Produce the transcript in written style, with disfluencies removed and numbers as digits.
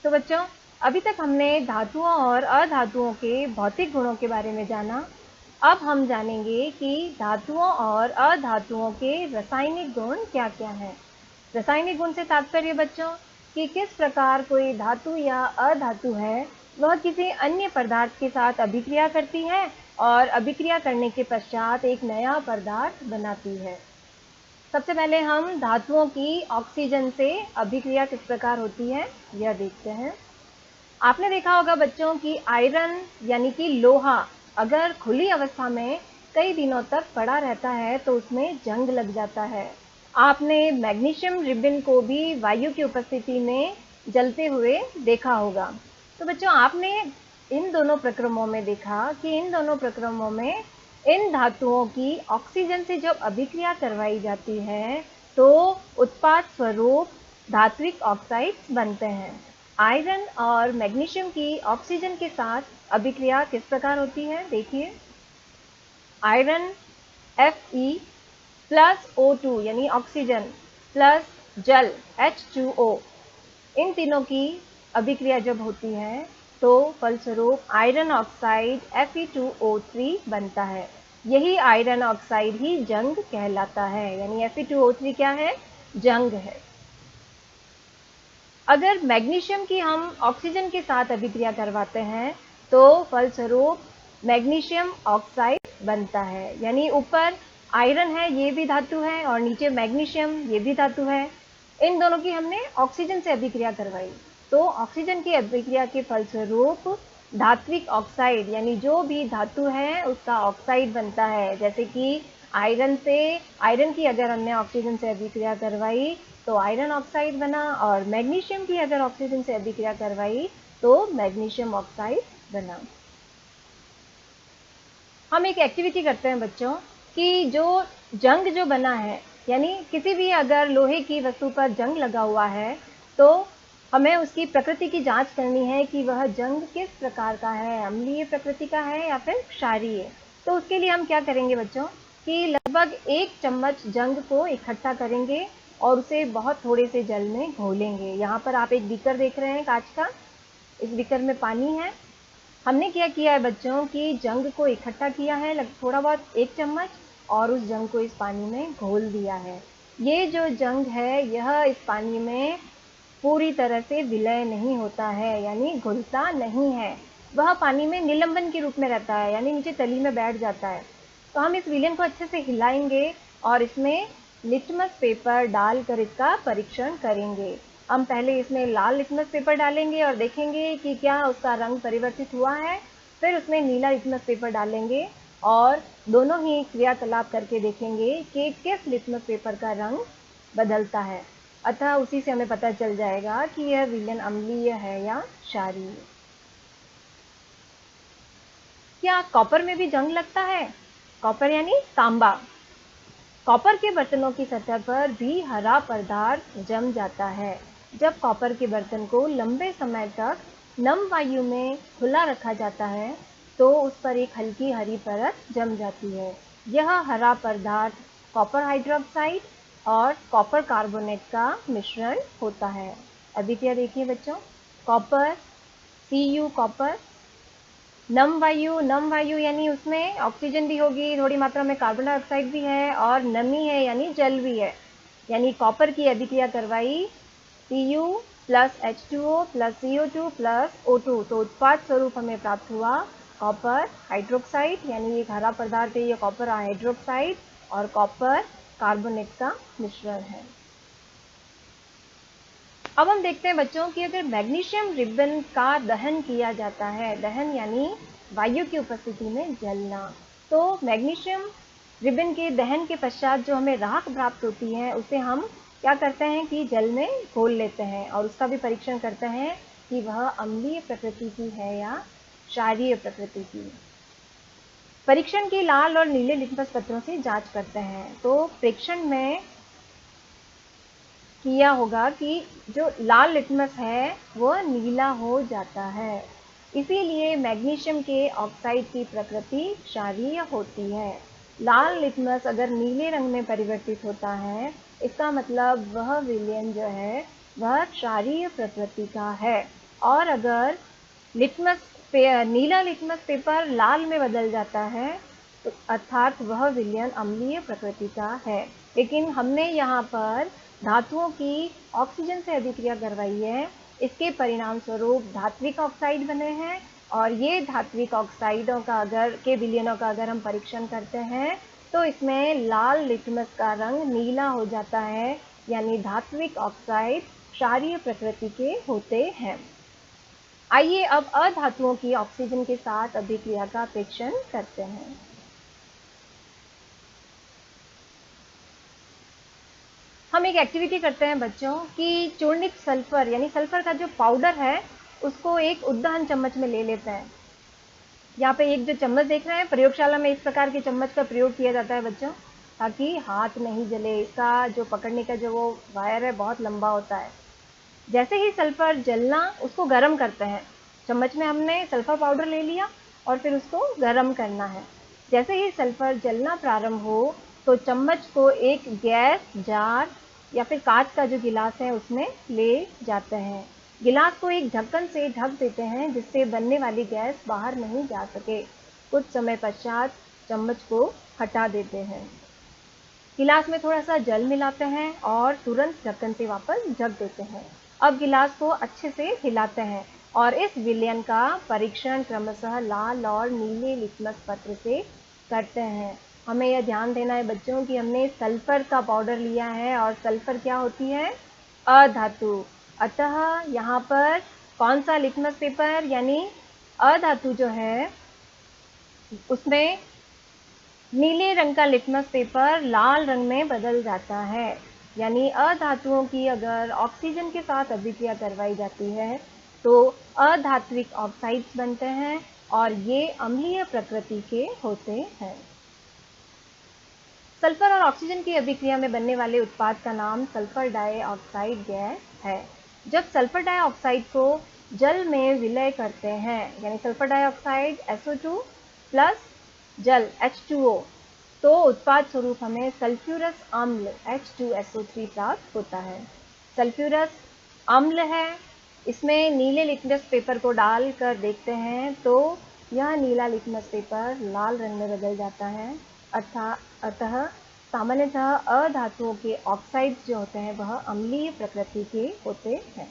तो बच्चों, अभी तक हमने धातुओं और अधातुओं के भौतिक गुणों के बारे में जाना। अब हम जानेंगे कि धातुओं और अधातुओं के रासायनिक गुण क्या क्या हैं। रासायनिक गुण से तात्पर्य बच्चों कि किस प्रकार कोई धातु या अधातु है वह किसी अन्य पदार्थ के साथ अभिक्रिया करती है और अभिक्रिया करने के पश्चात एक नया पदार्थ बनाती है। सबसे पहले हम धातुओं की ऑक्सीजन से अभिक्रिया किस प्रकार होती है यह देखते हैं। आपने देखा होगा बच्चों कि आयरन यानी कि लोहा अगर खुली अवस्था में कई दिनों तक पड़ा रहता है तो उसमें जंग लग जाता है। आपने मैग्नीशियम रिबन को भी वायु की उपस्थिति में जलते हुए देखा होगा। तो बच्चों, आपने इन दोनों प्रक्रमों में देखा कि इन दोनों प्रक्रमों में इन धातुओं की ऑक्सीजन से जब अभिक्रिया करवाई जाती है तो उत्पाद स्वरूप धात्विक ऑक्साइड्स बनते हैं। आयरन और मैग्नीशियम की ऑक्सीजन के साथ अभिक्रिया किस प्रकार होती है देखिए। आयरन Fe प्लस O2 यानी ऑक्सीजन प्लस जल H2O, इन तीनों की अभिक्रिया जब होती है तो फलस्वरूप आयरन ऑक्साइड Fe2O3 बनता है। यही आयरन ऑक्साइड ही जंग कहलाता है, यानी Fe2O3 क्या है? जंग है। अगर मैग्नीशियम की हम ऑक्सीजन के साथ अभिक्रिया करवाते हैं तो फलस्वरूप मैग्नीशियम ऑक्साइड बनता है, यानी ऊपर आयरन है ये भी धातु है और नीचे मैग्नीशियम ये भी धातु है। इन दोनों की हमने ऑक्सीजन से अभिक्रिया करवाई तो ऑक्सीजन की अभिक्रिया के फलस्वरूप धात्विक ऑक्साइड यानी जो भी धातु है उसका ऑक्साइड बनता है। जैसे कि आयरन की अगर हमने ऑक्सीजन से अभिक्रिया करवाई तो आयरन ऑक्साइड बना और मैग्नीशियम की अगर ऑक्सीजन से अभिक्रिया करवाई तो मैग्नीशियम ऑक्साइड बना। हम एक एक्टिविटी करते हैं बच्चों कि जो बना है, यानी किसी भी अगर लोहे की वस्तु पर जंग लगा हुआ है तो हमें उसकी प्रकृति की जांच करनी है कि वह जंग किस प्रकार का है, अम्लीय प्रकृति का है या फिर क्षारीय। तो उसके लिए हम क्या करेंगे बच्चों कि लगभग 1 चम्मच जंग को इकट्ठा करेंगे और उसे बहुत थोड़े से जल में घोलेंगे। यहाँ पर आप एक बीकर देख रहे हैं कांच का, इस बीकर में पानी है। हमने क्या किया है बच्चों कि जंग को इकट्ठा किया है थोड़ा बहुत 1 चम्मच और उस जंग को इस पानी में घोल दिया है। ये जो जंग है यह इस पानी में पूरी तरह से विलय नहीं होता है, यानी घुलता नहीं है। वह पानी में निलंबन के रूप में रहता है, यानी नीचे तली में बैठ जाता है। तो हम इस विलयन को अच्छे से हिलाएंगे और इसमें लिटमस पेपर डालकर इसका परीक्षण करेंगे। हम पहले इसमें लाल लिटमस पेपर डालेंगे और देखेंगे कि क्या उसका रंग परिवर्तित हुआ है। फिर उसमें नीला लिटमस पेपर डालेंगे और दोनों ही क्रियाकलाप करके देखेंगे कि किस लिटमस पेपर का रंग बदलता है। अतः उसी से हमें पता चल जाएगा कि यह विलयन अम्लीय है या क्षारीय। क्या कॉपर में भी जंग लगता है? कॉपर यानी तांबा। कॉपर के बर्तनों की सतह पर भी हरा पदार्थ जम जाता है। जब कॉपर के बर्तन को लंबे समय तक नम वायु में खुला रखा जाता है तो उस पर एक हल्की हरी परत जम जाती है। यह हरा पदार्थ कॉपर हाइड्रोक्साइड और कॉपर कार्बोनेट का मिश्रण होता है। अभिक्रिया देखिए बच्चों, कॉपर Cu कॉपर, नम वायु यानी उसमें ऑक्सीजन भी होगी, थोड़ी मात्रा में कार्बन डाइऑक्साइड भी है और नमी है यानी जल भी है। यानी कॉपर की अभिक्रिया करवाई Cu plus H2O plus CO2 plus O2 तो उत्पाद स्वरूप हमें प्राप्त हुआ कॉपर हाइड्रोक्साइड, यानी एक हरा पदार्थ है ये कॉपर हाइड्रोक्साइड और कॉपर कार्बोनेट का मिश्रण है। अब हम देखते हैं बच्चों कि अगर मैग्नीशियम रिबन का दहन किया जाता है, दहन यानी वायु की उपस्थिति में जलना, तो मैग्नीशियम रिबन के दहन के पश्चात जो हमें राख प्राप्त होती है उसे हम क्या करते हैं कि जल में घोल लेते हैं और उसका भी परीक्षण करते हैं कि वह अम्लीय प्रकृति की है या क्षारीय प्रकृति की। परीक्षण की लाल और नीले लिटमस पत्रों से जांच करते हैं। तो प्रेक्षण में किया होगा कि जो लाल लिटमस है वह नीला हो जाता है, इसीलिए मैग्नीशियम के ऑक्साइड की प्रकृति क्षारीय होती है। लाल लिटमस अगर नीले रंग में परिवर्तित होता है इसका मतलब वह विलयन जो है वह क्षारीय प्रकृति का है और अगर नीला लिटमस पेपर लाल में बदल जाता है तो अर्थात वह विलयन अम्लीय प्रकृति का है। लेकिन हमने यहाँ पर धातुओं की ऑक्सीजन से अभिक्रिया करवाई है, इसके परिणाम स्वरूप धात्विक ऑक्साइड बने हैं। और ये धात्विक ऑक्साइडों का विलयनों का अगर हम परीक्षण करते हैं तो इसमें लाल लिटमस का रंग नीला हो जाता है, यानी धात्विक ऑक्साइड क्षारीय प्रकृति के होते हैं। आइए अब अधातुओं की ऑक्सीजन के साथ अभिक्रिया का परीक्षण करते हैं। हम एक एक्टिविटी करते हैं बच्चों कि चूर्णित सल्फर यानी सल्फर का जो पाउडर है उसको एक उद्दहन चम्मच में ले लेते हैं। यहाँ पे एक जो चम्मच देख रहे हैं, प्रयोगशाला में इस प्रकार के चम्मच का प्रयोग किया जाता है बच्चों, ताकि हाथ नहीं जले। इसका जो पकड़ने का जो वो वायर है बहुत लंबा होता है। जैसे ही सल्फर जलना, उसको गर्म करते हैं। चम्मच में हमने सल्फर पाउडर ले लिया और फिर उसको गर्म करना है। जैसे ही सल्फर जलना प्रारंभ हो तो चम्मच को एक गैस जार या फिर कांच का जो गिलास है उसमें ले जाते हैं। गिलास को एक ढक्कन से ढक देते हैं जिससे बनने वाली गैस बाहर नहीं जा सके। कुछ समय पश्चात चम्मच को हटा देते हैं। गिलास में थोड़ा सा जल मिलाते हैं और तुरंत ढक्कन से वापस ढक देते हैं। अब गिलास को अच्छे से हिलाते हैं और इस विलयन का परीक्षण क्रमशः लाल और नीले लिटमस पत्र से करते हैं। हमें यह ध्यान देना है बच्चों कि हमने सल्फर का पाउडर लिया है और सल्फर क्या होती है? अधातु। अतः यहाँ पर कौन सा लिटमस पेपर यानी अधातु जो है उसमें नीले रंग का लिटमस पेपर लाल रंग में बदल जाता है। यानी अधातुओं की अगर ऑक्सीजन के साथ अभिक्रिया करवाई जाती है तो अधात्विक ऑक्साइड्स बनते हैं और ये अम्लीय प्रकृति के होते हैं। सल्फर और ऑक्सीजन की अभिक्रिया में बनने वाले उत्पाद का नाम सल्फर डाइऑक्साइड गैस है। जब सल्फर डाइऑक्साइड को जल में विलय करते हैं, यानी सल्फर डाइऑक्साइड SO2 प्लस जल H2O, तो उत्पाद स्वरूप हमें सल्फ्यूरस अम्ल H2SO3 प्राप्त होता है। सल्फ्यूरस अम्ल है, इसमें नीले लिटमस पेपर को डालकर देखते हैं तो यह नीला लिटमस पेपर लाल रंग में बदल जाता है। अतः सामान्यतः अधातुओं के ऑक्साइड्स जो होते हैं वह अम्लीय प्रकृति के होते हैं।